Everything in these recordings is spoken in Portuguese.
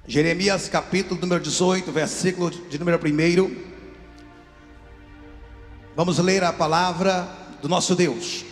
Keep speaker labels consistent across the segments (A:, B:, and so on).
A: Jeremias capítulo número 18, versículo de número 1. Vamos ler a palavra do nosso Deus.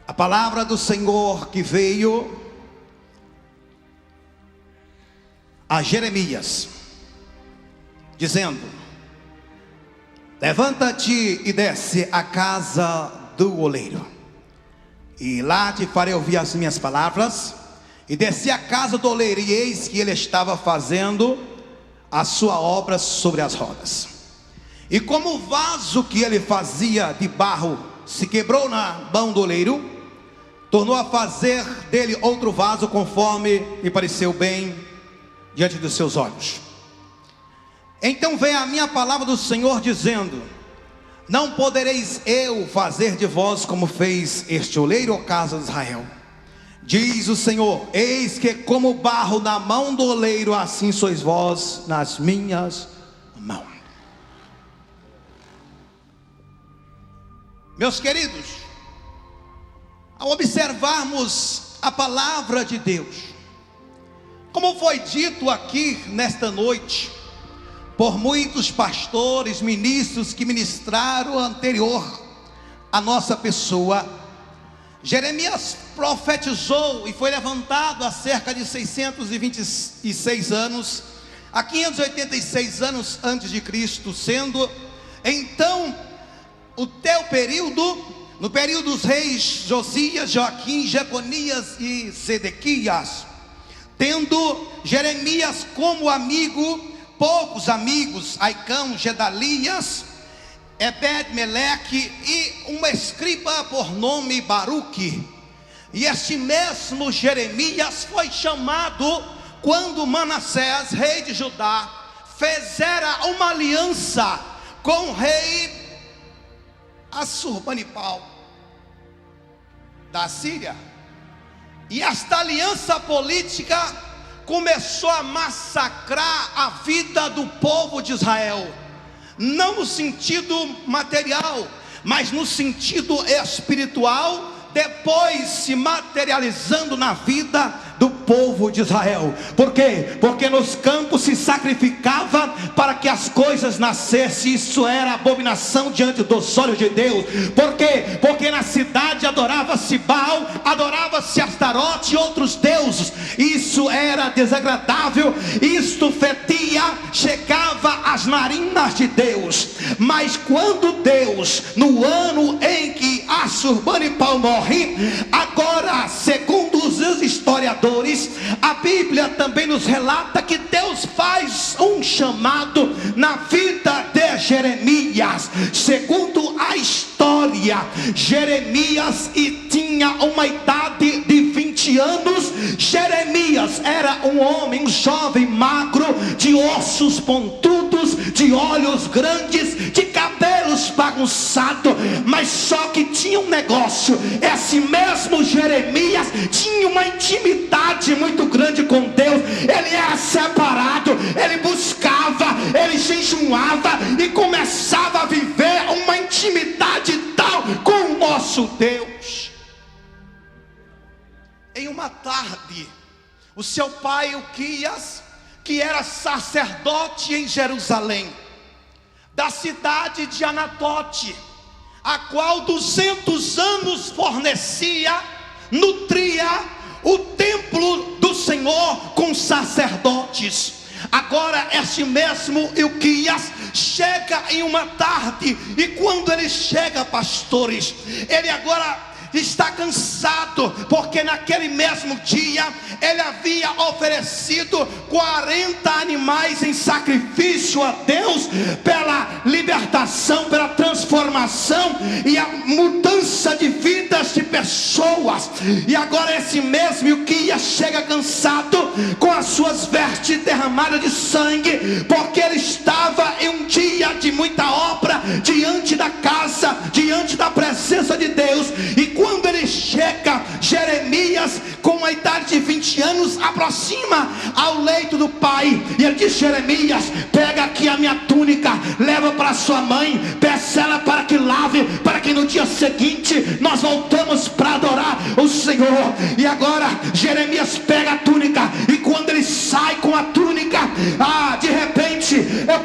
A: A palavra do Senhor que veio a Jeremias, dizendo: levanta-te e desce à casa do oleiro, e lá te farei ouvir as minhas palavras. E desci à casa do oleiro, e eis que ele estava fazendo a sua obra sobre as rodas. E como o vaso que ele fazia de barro se quebrou na mão do oleiro, tornou a fazer dele outro vaso, conforme lhe pareceu bem diante dos seus olhos. Então veio a minha palavra do Senhor, dizendo: não podereis eu fazer de vós como fez este oleiro, ó casa de Israel. Diz o Senhor: eis que como barro na mão do oleiro, assim sois vós nas minhas mãos. Meus queridos, ao observarmos a palavra de Deus, como foi dito aqui nesta noite por muitos pastores, ministros que ministraram anterior à nossa pessoa, Jeremias profetizou e foi levantado há cerca de 626 anos, há 586 anos antes de Cristo, sendo então o teu período, no período dos reis Josias, Joaquim, Jeconias e Zedequias, tendo Jeremias como amigo, poucos amigos, Aicão, Gedalias, Ebed-Meleque e uma escriba por nome Baruque. E este mesmo Jeremias foi chamado quando Manassés, rei de Judá, fizera uma aliança com o rei Assurbanipal da Síria. E esta aliança política começou a massacrar a vida do povo de Israel, não no sentido material, mas no sentido espiritual, depois se materializando na vida do povo de Israel. Por quê? Porque nos campos se sacrificava para que as coisas nascessem. Isso era abominação diante dos olhos de Deus. Por quê? Porque na cidade adorava-se Baal, adorava-se Astarote e outros deuses. Isso era desagradável, isto fetia, chegava às narinas de Deus. Mas quando Deus, no ano em que Assurbanipal morre, agora, segundo os historiadores, a Bíblia também nos relata que Deus faz um chamado na vida de Jeremias. Segundo a história, Jeremias tinha uma idade de 20 anos. Jeremias era um homem, um jovem magro, de ossos pontudos, de olhos grandes, de cabelos bagunçados, mas só que tinha um negócio. Esse mesmo Jeremias tinha uma intimidade muito grande com Deus. Ele era separado, ele buscava, ele jejuava e começava a viver uma intimidade tal com o nosso Deus. Em uma tarde, o seu pai Uquias, que era sacerdote em Jerusalém, da cidade de Anatote, a qual 200 anos fornecia, nutria o templo do Senhor com sacerdotes. Agora este mesmo Uquias chega em uma tarde, e quando ele chega, pastores, ele agora está cansado, porque naquele mesmo dia ele havia oferecido 40 animais em sacrifício a Deus, pela libertação, pela transformação e a mudança de vidas de pessoas. E agora esse mesmo que chega cansado, com as suas vestes derramadas de sangue, porque ele estava em um dia de muita obra diante da casa, diante da presença de Deus. E quando ele chega Jeremias, com uma idade de 20 anos, aproxima ao leito do pai, e ele diz: Jeremias, pega aqui a minha túnica, leva para sua mãe, peça ela para que lave, para que no dia seguinte nós voltamos para adorar o Senhor. E agora Jeremias pega a túnica, e quando ele sai com a túnica, de repente,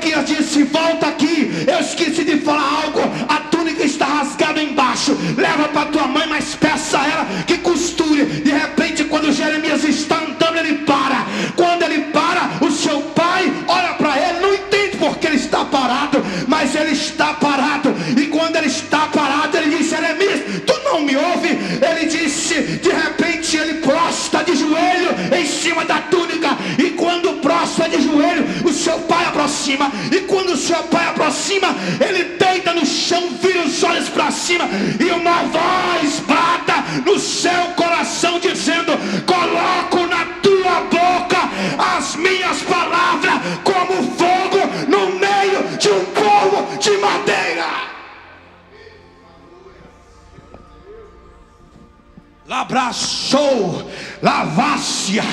A: eu disse: volta aqui, eu esqueci de falar algo, a túnica está rasgada embaixo, leva para tua mãe, mas peça a ela que costure. De repente, quando Jeremias está andando, ele para. Quando ele para, o seu pai olha para ele, não entende porque ele está parado, mas ele está parado. E quando ele está parado, ele diz: Jeremias, tu não me ouve? Ele disse, de repente ele prostra de joelho em cima da túnica, e quando prostra de joelho, o seu pai aproxima, e quando o seu pai aproxima, ele deita no chão, vira os olhos para cima, e uma voz brada no seu coração dizendo: coloco na tua boca as minhas palavras como fogo no meio de um povo de madeira. Labraçou, lavácia.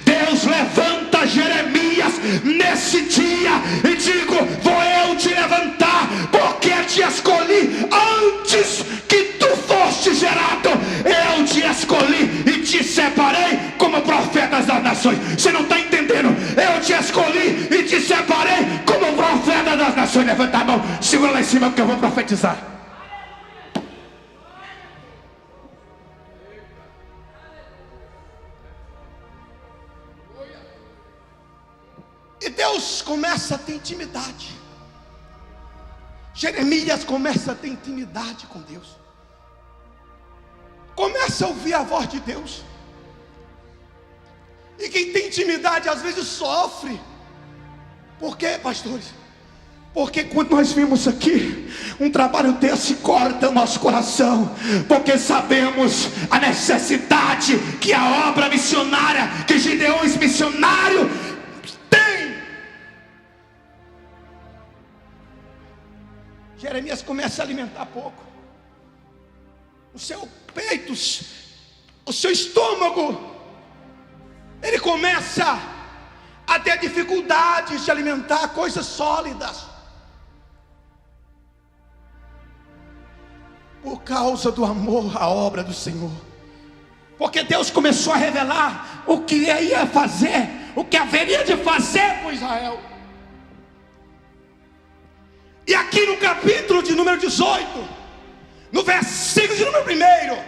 A: Deus levanta Jeremias nesse dia, e digo: vou eu te levantar, porque te escolhi antes que tu foste gerado. Eu te escolhi e te separei como profeta das nações. Você não está entendendo? Eu te escolhi e te separei como profeta das nações. Levanta a mão, segura lá em cima, porque eu vou profetizar. E Deus começa a ter intimidade. Jeremias começa a ter intimidade com Deus, começa a ouvir a voz de Deus. E quem tem intimidade às vezes sofre. Por quê, pastores? Porque quando nós vimos aqui um trabalho desse, corta o nosso coração, porque sabemos a necessidade que a obra missionária, que Gideão, esse missionário, tem. Jeremias começa a alimentar pouco, o seu peito, o seu estômago, ele começa a ter dificuldades de alimentar coisas sólidas, por causa do amor à obra do Senhor. Porque Deus começou a revelar o que ia fazer, o que haveria de fazer por Israel. E aqui no capítulo de número 18, no versículo de número 1,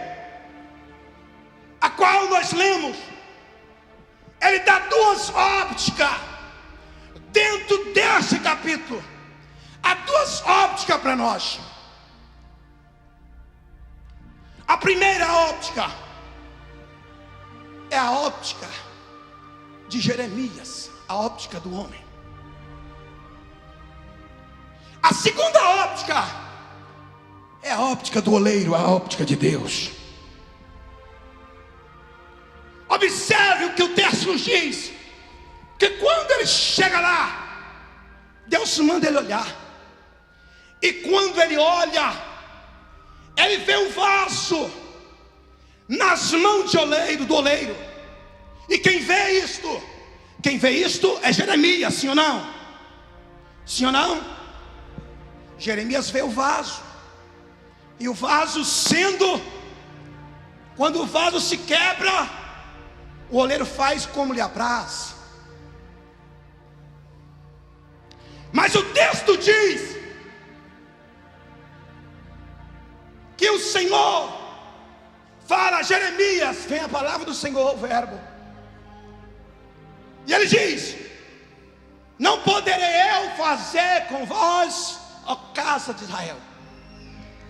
A: a qual nós lemos, ele dá duas ópticas dentro desse capítulo. Há duas ópticas para nós. A primeira óptica é a óptica de Jeremias, a óptica do homem. A segunda óptica é a óptica do oleiro, a óptica de Deus. Observe o que o texto nos diz, que quando ele chega lá, Deus manda ele olhar. E quando ele olha, ele vê um vaso nas mãos de oleiro, do oleiro. E quem vê isto? Quem vê isto é Jeremias, sim ou não? Sim ou não? Jeremias vê o vaso. E o vaso quando o vaso se quebra, o oleiro faz como lhe apraz. Mas o texto diz que o Senhor fala a Jeremias, vem a palavra do Senhor, o verbo. E ele diz: não poderei eu fazer com vós, ó casa de Israel,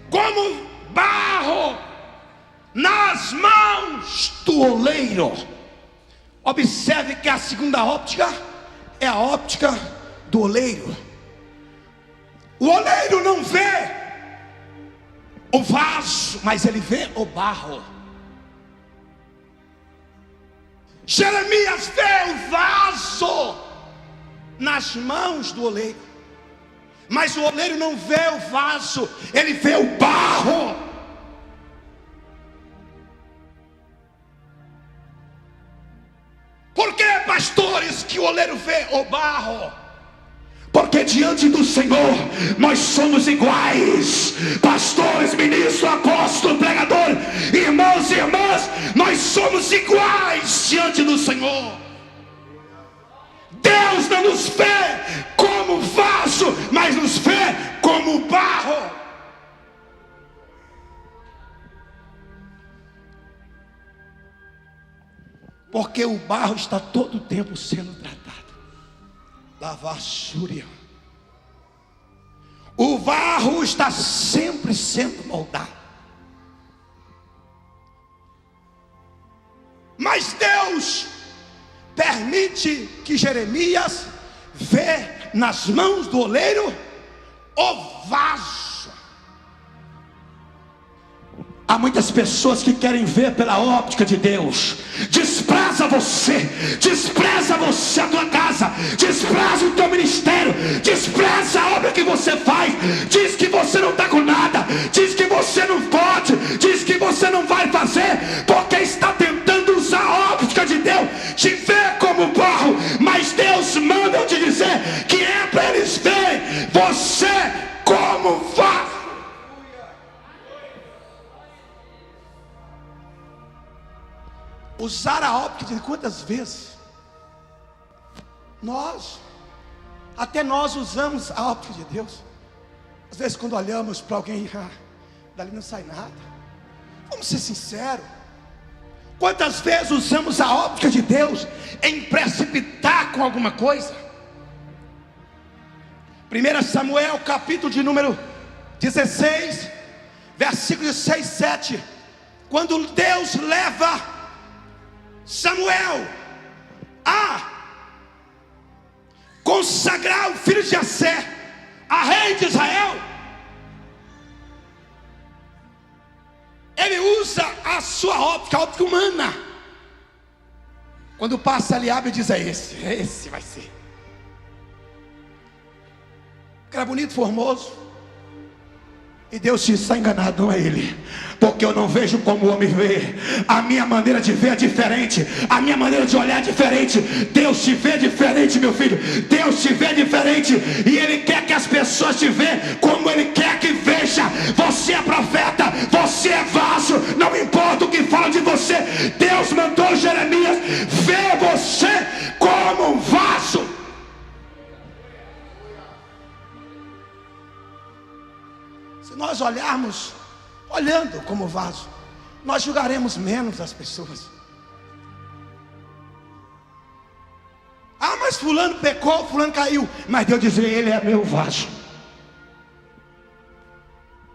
A: como barro nas mãos do oleiro. Observe que a segunda óptica é a óptica do oleiro. O oleiro não vê o vaso, mas ele vê o barro. Jeremias vê o vaso nas mãos do oleiro, mas o oleiro não vê o vaso, ele vê o barro. pastores que o oleiro vê o barro.
B: Porque diante do Senhor nós somos iguais. Pastores, ministros, apóstolos, pregadores, irmãos e irmãs, nós somos iguais diante do Senhor. Deus não nos vê como vaso, mas nos vê como barro. Porque o barro está todo o tempo sendo tratado. Lavassúria. O barro está sempre sendo moldado. Mas Deus permite que Jeremias vê nas mãos do oleiro o vaso. Há muitas pessoas que querem ver pela óptica de Deus. Despreza você, a tua casa, despreza o teu ministério, despreza a obra que você faz. Diz que você não está com nada, diz que você não pode, diz que você não vai fazer, porque está tentando usar a óptica de Deus, te ver como barro. Mas Deus manda eu te dizer que é para eles verem você como vaso. Usar a óptica de quantas vezes até nós usamos a óptica de Deus. Às vezes quando olhamos para alguém, dali não sai nada. Vamos ser sinceros. Quantas vezes usamos a óptica de Deus em precipitar com alguma coisa? 1 Samuel capítulo de número 16, versículos 6 e 7. Quando Deus leva Samuel a consagrar o filho de Jessé a rei de Israel, ele usa a sua óptica, a óptica humana. Quando passa ali, abre e diz: esse vai ser. Era bonito, formoso. E Deus te está enganado, não é ele. Porque eu não vejo como o homem vê. A minha maneira de ver é diferente. A minha maneira de olhar é diferente. Deus te vê diferente, meu filho. Deus te vê diferente. E Ele quer que as pessoas te vejam como Ele quer que veja. Você é profeta, você é vaso. Não importa o que falam de você. Deus mandou Jeremias ver você como um vaso. Se nós olhando como vaso, nós julgaremos menos as pessoas. Mas fulano pecou, fulano caiu. Mas Deus diz: ele é meu vaso.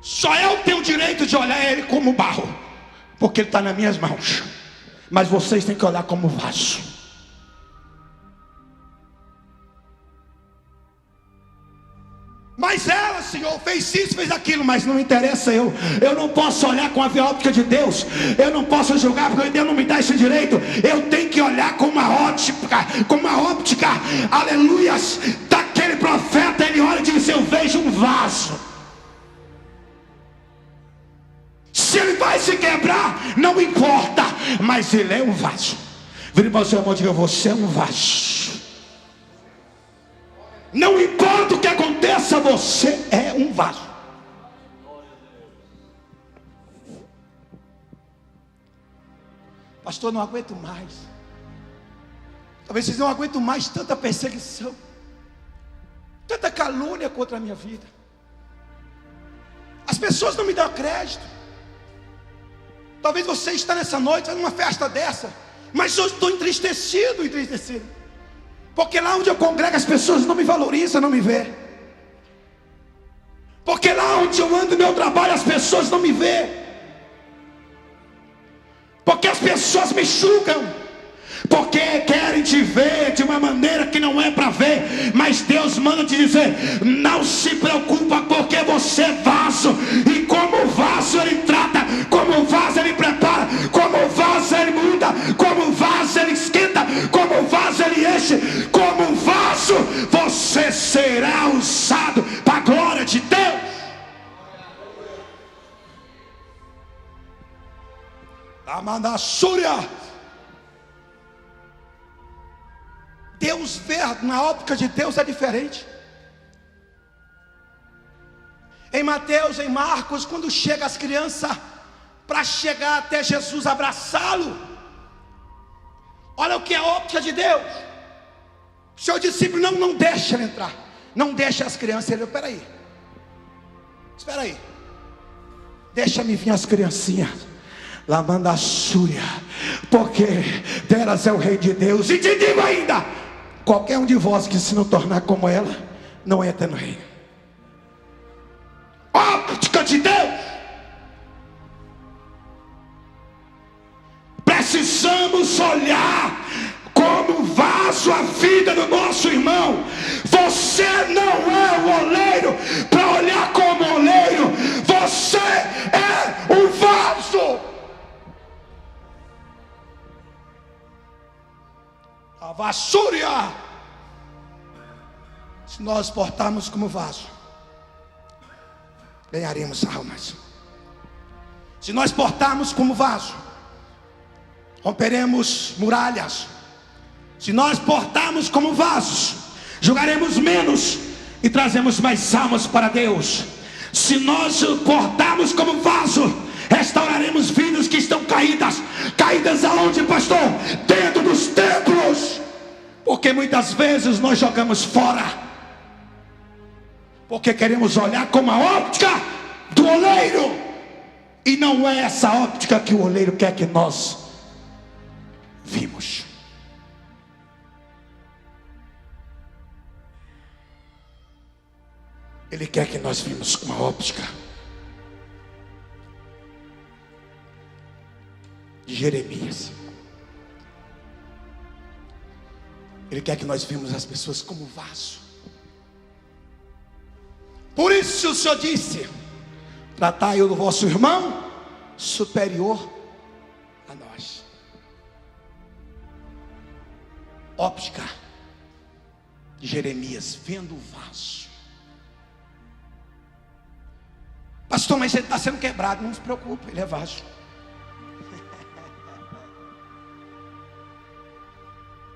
B: Só eu tenho o direito de olhar ele como barro, porque ele está nas minhas mãos. Mas vocês têm que olhar como vaso. Mas ela, Senhor, fez isso, fez aquilo. Mas não interessa eu não posso olhar com a óptica de Deus. Eu não posso julgar, porque Deus não me dá esse direito. Eu tenho que olhar com uma óptica, aleluias, daquele profeta. Ele olha e diz: eu vejo um vaso. Se ele vai se quebrar, não importa, mas ele é um vaso. Vire para o seu irmão e diga: você é um vaso. Não importa o que aconteça, você é um vaso. Pastor, não aguento mais. Talvez vocês não aguentam mais tanta perseguição, tanta calúnia contra a minha vida. As pessoas não me dão crédito. Talvez você está nessa noite, numa festa dessa, mas eu estou entristecido. Porque lá onde eu congrego as pessoas não me valorizam, não me vê. Porque lá onde eu ando no meu trabalho as pessoas não me vê. Porque as pessoas me julgam. Porque querem te ver de uma maneira que não é para ver. Mas Deus manda te dizer: não se preocupa, porque você é vaso. E como vaso Ele trata, como vaso Ele prepara, como vaso Ele muda, como vaso Ele esquenta, como vaso Ele enche. Como vaso você será usado para a glória de Deus. A Manassúria.
A: Deus vê, na óptica de Deus é diferente. Em Mateus, em Marcos, quando chega as crianças para chegar até Jesus, abraçá-lo, olha o que é a óptica de Deus. O seu discípulo não deixa ele entrar, não deixa as crianças. Ele, espera aí, deixa-me vir as criancinhas, lamanda a súria, porque delas é o rei de Deus. E te digo ainda, qualquer um de vós que se não tornar como ela, não entra no reino. Óptica de Deus. Precisamos olhar como vaso a vida do nosso irmão. Você não é o oleiro para olhar como oleiro. Você é o vaso. A vassúria. Se nós portarmos como vaso, ganharemos almas. Se nós portarmos como vaso, romperemos muralhas. Se nós portarmos como vasos, julgaremos menos e trazemos mais almas para Deus. Se nós portarmos como vaso, restauraremos vidas que estão caídas. Caídas aonde, pastor? Dentro dos templos. Porque muitas vezes nós jogamos fora, porque queremos olhar como a óptica do oleiro, e não é essa óptica que o oleiro quer que nós vimos. Ele quer que nós vimos com uma óptica de Jeremias. Ele quer que nós vimos as pessoas como vaso. Por isso o Senhor disse: tratai o vosso irmão superior a nós. Óptica de Jeremias, vendo o vaso. Pastor, mas ele está sendo quebrado. Não se preocupe, ele é vaso.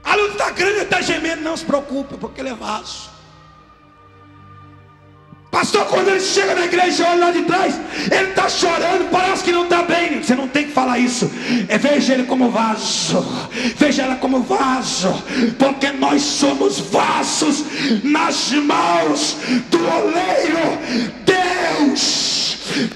A: A luta está grande, ele está gemendo. Não se preocupe, porque ele é vaso. Pastor, quando ele chega na igreja, olha lá de trás, ele está chorando, parece que não está bem. Você não tem que falar isso. Veja ele como vaso, veja ela como vaso, porque nós somos vasos nas mãos do oleiro.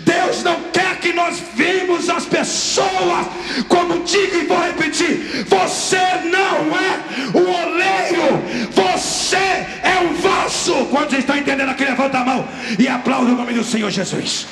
A: Deus não quer que nós vimos as pessoas como digo e vou repetir: você não é o oleiro, você é um vaso. Quando você está entendendo aqui, levanta a mão e aplauda o nome do Senhor Jesus.